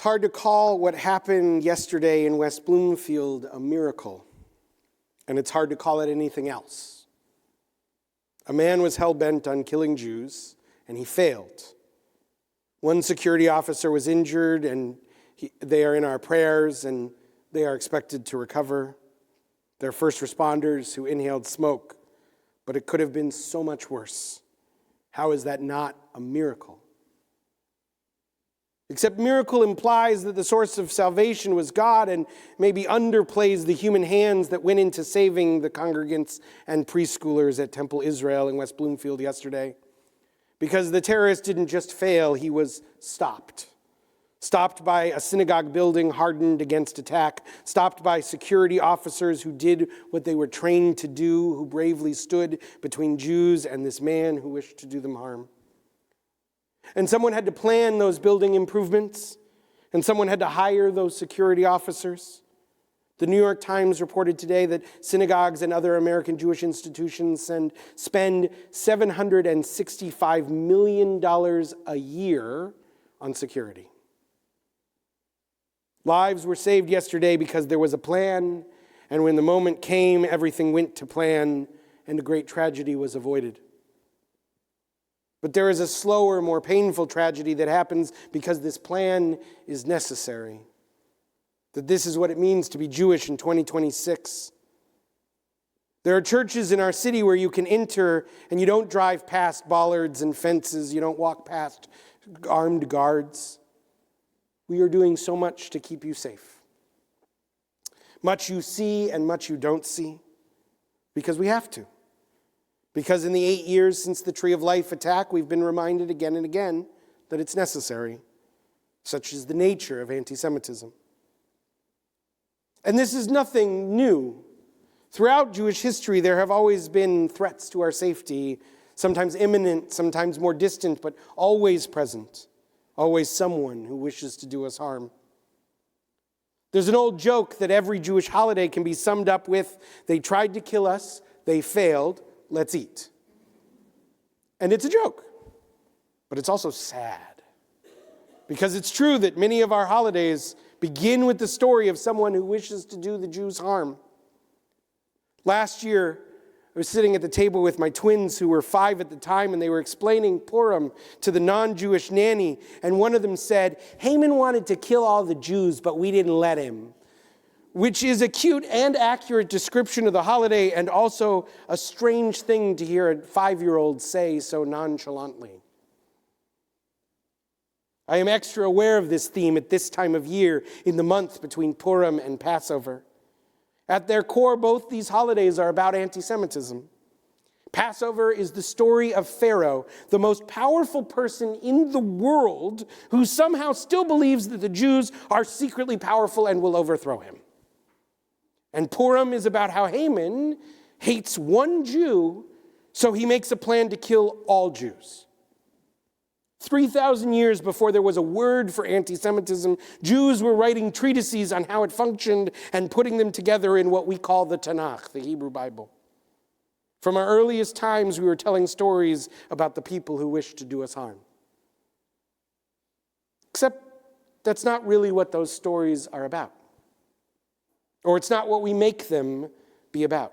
It's hard to call what happened yesterday in West Bloomfield a miracle, and it's hard to call it anything else. A man was hell-bent on killing Jews, and he failed. One security officer was injured, and they are in our prayers, and they are expected to recover. They're first responders who inhaled smoke, but it could have been so much worse. How is that not a miracle? Except miracle implies that the source of salvation was God and maybe underplays the human hands that went into saving the congregants and preschoolers at Temple Israel in West Bloomfield yesterday. Because the terrorist didn't just fail, he was stopped. Stopped by a synagogue building hardened against attack. Stopped by security officers who did what they were trained to do, who bravely stood between Jews and this man who wished to do them harm. And someone had to plan those building improvements, and someone had to hire those security officers. The New York Times reported today that synagogues and other American Jewish institutions spend $765 million a year on security. Lives were saved yesterday because there was a plan, and when the moment came, everything went to plan, and a great tragedy was avoided. But there is a slower, more painful tragedy that happens because this plan is necessary. That this is what it means to be Jewish in 2026. There are churches in our city where you can enter and you don't drive past bollards and fences. You don't walk past armed guards. We are doing so much to keep you safe. Much you see and much you don't see, because we have to. Because in the 8 years since the Tree of Life attack, we've been reminded again and again that it's necessary. Such is the nature of anti-Semitism. And this is nothing new. Throughout Jewish history, there have always been threats to our safety, sometimes imminent, sometimes more distant, but always present. Always someone who wishes to do us harm. There's an old joke that every Jewish holiday can be summed up with, they tried to kill us, they failed, let's eat. And it's a joke, but it's also sad. Because it's true that many of our holidays begin with the story of someone who wishes to do the Jews harm. Last year, I was sitting at the table with my twins who were 5 at the time, and they were explaining Purim to the non-Jewish nanny, and one of them said, Haman wanted to kill all the Jews, but we didn't let him. Which is a cute and accurate description of the holiday, and also a strange thing to hear a 5-year-old say so nonchalantly. I am extra aware of this theme at this time of year in the month between Purim and Passover. At their core, both these holidays are about anti-Semitism. Passover is the story of Pharaoh, the most powerful person in the world who somehow still believes that the Jews are secretly powerful and will overthrow him. And Purim is about how Haman hates one Jew, so he makes a plan to kill all Jews. 3,000 years before there was a word for anti-Semitism, Jews were writing treatises on how it functioned and putting them together in what we call the Tanakh, the Hebrew Bible. From our earliest times, we were telling stories about the people who wished to do us harm. Except that's not really what those stories are about. Or it's not what we make them be about.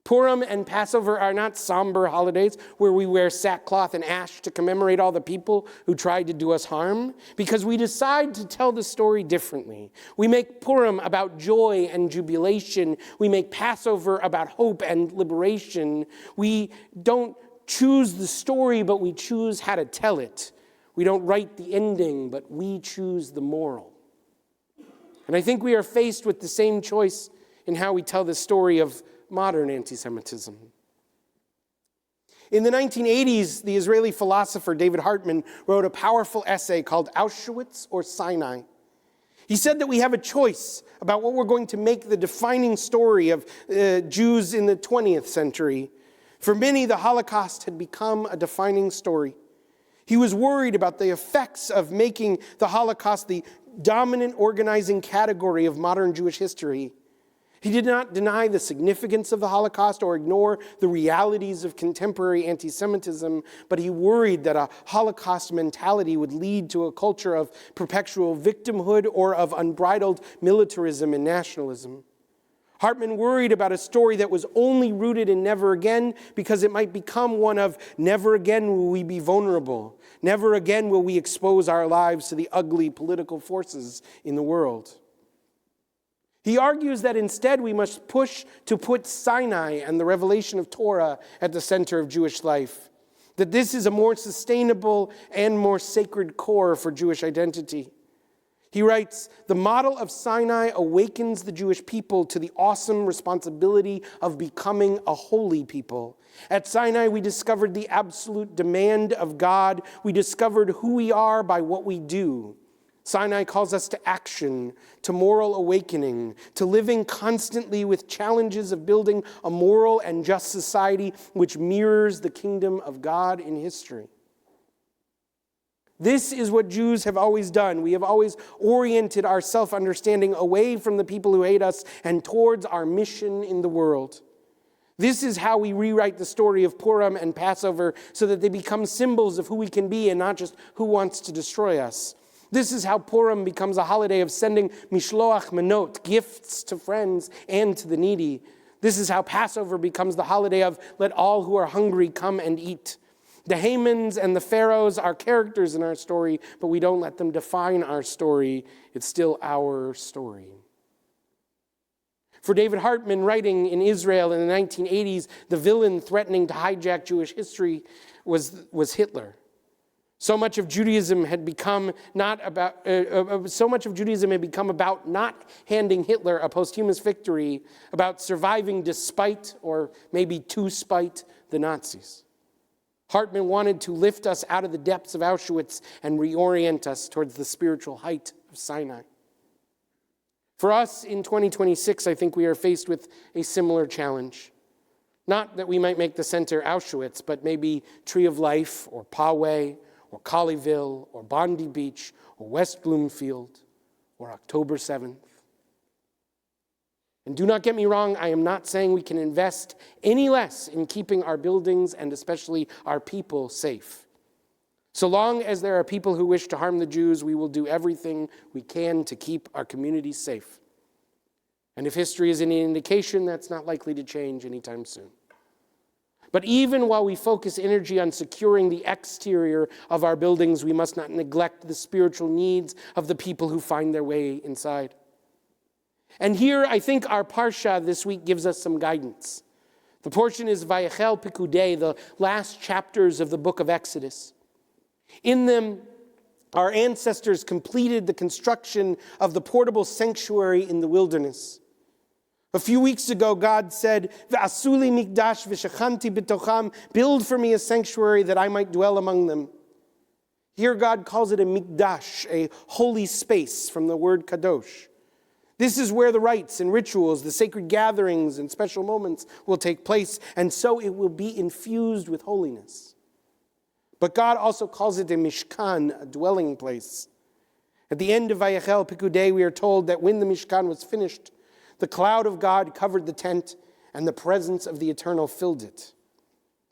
Purim and Passover are not somber holidays where we wear sackcloth and ash to commemorate all the people who tried to do us harm, because we decide to tell the story differently. We make Purim about joy and jubilation. We make Passover about hope and liberation. We don't choose the story, but we choose how to tell it. We don't write the ending, but we choose the moral. And I think we are faced with the same choice in how we tell the story of modern anti-Semitism. In the 1980s, the Israeli philosopher David Hartman wrote a powerful essay called Auschwitz or Sinai. He said that we have a choice about what we're going to make the defining story of Jews in the 20th century. For many, the Holocaust had become a defining story. He was worried about the effects of making the Holocaust the dominant organizing category of modern Jewish history. He did not deny the significance of the Holocaust or ignore the realities of contemporary anti-Semitism, but he worried that a Holocaust mentality would lead to a culture of perpetual victimhood or of unbridled militarism and nationalism. Hartman worried about a story that was only rooted in never again because it might become one of never again will we be vulnerable. Never again will we expose our lives to the ugly political forces in the world. He argues that instead we must push to put Sinai and the revelation of Torah at the center of Jewish life. That this is a more sustainable and more sacred core for Jewish identity. He writes, the model of Sinai awakens the Jewish people to the awesome responsibility of becoming a holy people. At Sinai, we discovered the absolute demand of God. We discovered who we are by what we do. Sinai calls us to action, to moral awakening, to living constantly with challenges of building a moral and just society which mirrors the kingdom of God in history. This is what Jews have always done. We have always oriented our self-understanding away from the people who hate us and towards our mission in the world. This is how we rewrite the story of Purim and Passover so that they become symbols of who we can be and not just who wants to destroy us. This is how Purim becomes a holiday of sending mishloach manot, gifts to friends and to the needy. This is how Passover becomes the holiday of let all who are hungry come and eat. The Hamans and the Pharaohs are characters in our story, but we don't let them define our story. It's still our story. For David Hartman, writing in Israel in the 1980s, the villain threatening to hijack Jewish history was Hitler. So much of Judaism had become about not handing Hitler a posthumous victory, about surviving despite, or maybe to spite, the Nazis. Hartman wanted to lift us out of the depths of Auschwitz and reorient us towards the spiritual height of Sinai. For us in 2026, I think we are faced with a similar challenge. Not that we might make the center Auschwitz, but maybe Tree of Life or Poway or Colleyville or Bondi Beach or West Bloomfield or October 7th. And do not get me wrong, I am not saying we can invest any less in keeping our buildings and especially our people safe. So long as there are people who wish to harm the Jews, we will do everything we can to keep our communities safe. And if history is any indication, that's not likely to change anytime soon. But even while we focus energy on securing the exterior of our buildings, we must not neglect the spiritual needs of the people who find their way inside. And here, I think our Parsha this week gives us some guidance. The portion is Vayak'heil-Pekudei, the last chapters of the book of Exodus. In them, our ancestors completed the construction of the portable sanctuary in the wilderness. A few weeks ago, God said, "V'asuli mikdash v'shachanti b'tocham," build for me a sanctuary that I might dwell among them. Here, God calls it a mikdash, a holy space from the word kadosh. This is where the rites and rituals, the sacred gatherings and special moments will take place, and so it will be infused with holiness. But God also calls it a Mishkan, a dwelling place. At the end of Vayak'heil-Pekudei, we are told that when the Mishkan was finished, the cloud of God covered the tent, and the presence of the Eternal filled it.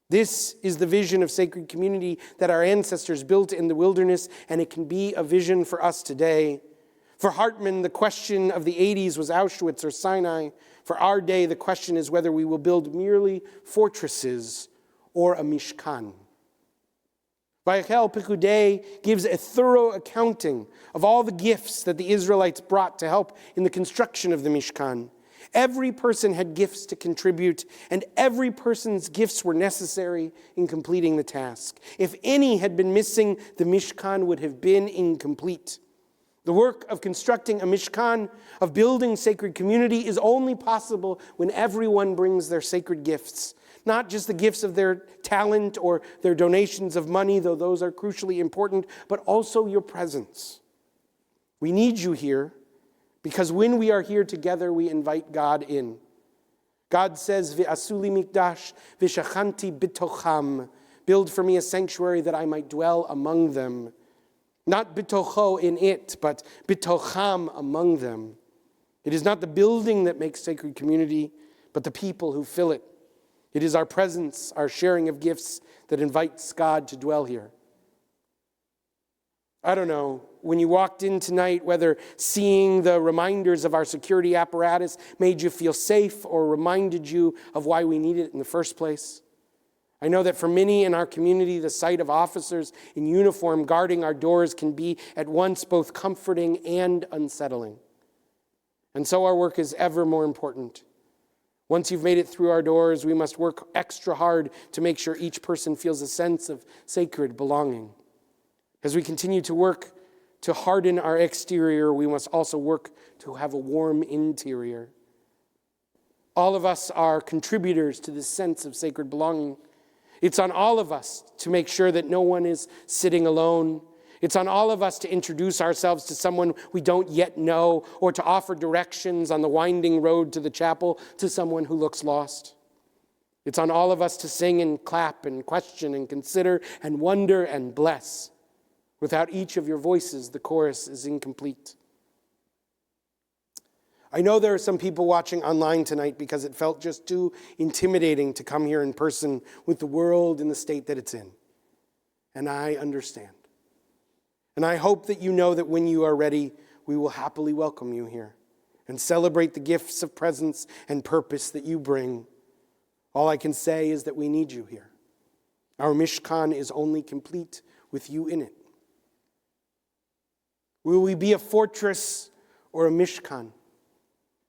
This is the vision of sacred community that our ancestors built in the wilderness, and it can be a vision for us today. For Hartman, the question of the 80s was Auschwitz or Sinai. For our day, the question is whether we will build merely fortresses or a Mishkan. Vayak'heil-Pekudei gives a thorough accounting of all the gifts that the Israelites brought to help in the construction of the Mishkan. Every person had gifts to contribute, and every person's gifts were necessary in completing the task. If any had been missing, the Mishkan would have been incomplete. The work of constructing a Mishkan, of building sacred community, is only possible when everyone brings their sacred gifts. Not just the gifts of their talent or their donations of money, though those are crucially important, but also your presence. We need you here because when we are here together, we invite God in. God says, "V'asuli mikdash v'shachanti b'tocham," build for me a sanctuary that I might dwell among them. Not bitocho in it, but bitocham among them. It is not the building that makes sacred community, but the people who fill it. It is our presence, our sharing of gifts that invites God to dwell here. I don't know, when you walked in tonight, whether seeing the reminders of our security apparatus made you feel safe or reminded you of why we need it in the first place. I know that for many in our community, the sight of officers in uniform guarding our doors can be at once both comforting and unsettling. And so our work is ever more important. Once you've made it through our doors, we must work extra hard to make sure each person feels a sense of sacred belonging. As we continue to work to harden our exterior, we must also work to have a warm interior. All of us are contributors to this sense of sacred belonging. It's on all of us to make sure that no one is sitting alone. It's on all of us to introduce ourselves to someone we don't yet know, or to offer directions on the winding road to the chapel to someone who looks lost. It's on all of us to sing and clap and question and consider and wonder and bless. Without each of your voices, the chorus is incomplete. I know there are some people watching online tonight because it felt just too intimidating to come here in person with the world in the state that it's in. And I understand. And I hope that you know that when you are ready, we will happily welcome you here and celebrate the gifts of presence and purpose that you bring. All I can say is that we need you here. Our Mishkan is only complete with you in it. Will we be a fortress or a Mishkan?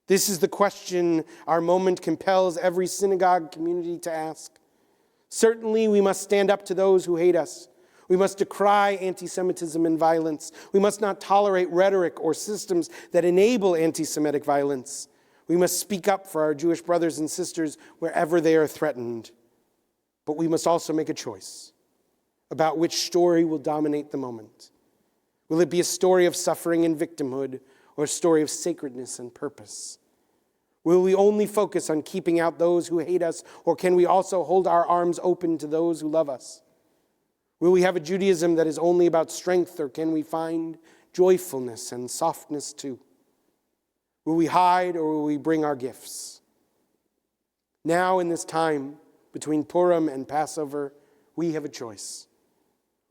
This is the question our moment compels every synagogue community to ask. Certainly, we must stand up to those who hate us. We must decry anti-Semitism and violence. We must not tolerate rhetoric or systems that enable anti-Semitic violence. We must speak up for our Jewish brothers and sisters wherever they are threatened. But we must also make a choice about which story will dominate the moment. Will it be a story of suffering and victimhood, or a story of sacredness and purpose? Will we only focus on keeping out those who hate us, or can we also hold our arms open to those who love us? Will we have a Judaism that is only about strength, or can we find joyfulness and softness too? Will we hide, or will we bring our gifts? Now in this time between Purim and Passover, we have a choice.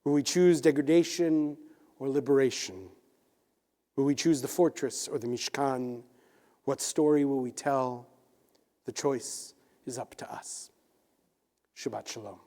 Will we choose degradation or liberation? Will we choose the fortress or the Mishkan? What story will we tell? The choice is up to us. Shabbat Shalom.